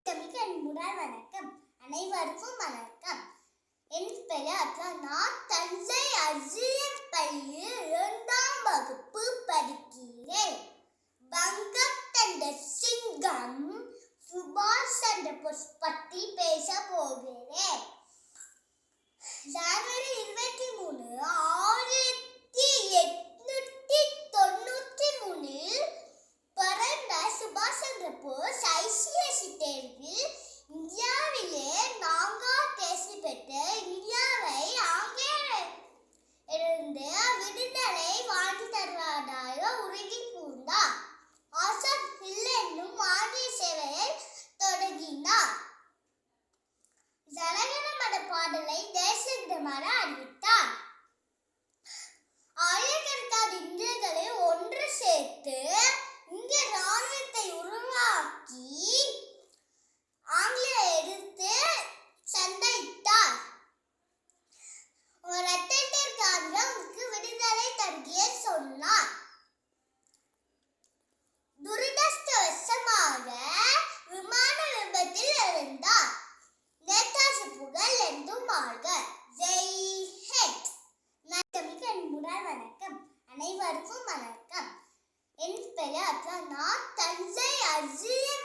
முதல் வணக்கம். அனைவருக்கும் வணக்கம். என் பெயர் நான் தஞ்சை அஜியன் பள்ளியில் 2ஆம் வகுப்பு படிக்கிறேன். வங்கம் தந்த சிங்கம் சுபாஷ் சந்திர போஸ் பற்றி பேச போகிறேன். ஜனவரி 23, 1893 பிறந்த சுபாஷ் சந்திர போஸ் ஐசிஎஸ்சி தேர்வில் இந்தியாவிலே 4ஆம் தேர்ச்சி பெற்று இந்தியாவை ஆங்கிலேயரிடமிருந்து விடுதலை வாங்கி தருவதாக உறுதி கூர்ந்தார். ஆசாத் ஹில் என்னும் ஆங்கில சேவையை தொடங்கினார். ஜனகன மத பாடலை தேசிய கீதமாக அறிவித்தார். ஆயிரக்கணக்கான இந்தியர்களை ஒன்று சேர்த்து இந்திய ராணுவத்தை உருவாக்கி ஆங்கிலேயரை எதிர்த்து சண்டையிட்டார். ரத்தத்திற்காக விடுதலை தருகிய சொன்னார். துரதிர்ஷ்டவசமாக விமான விபத்தில் இறந்தார். நேதாஜி புகழ் என்றும் வாழ்க. ஜெய் ஹிந்த். முதல் வணக்கம். அனைவருக்கும் வணக்கம். என் பெயர் நான் தஞ்சை அஜியன்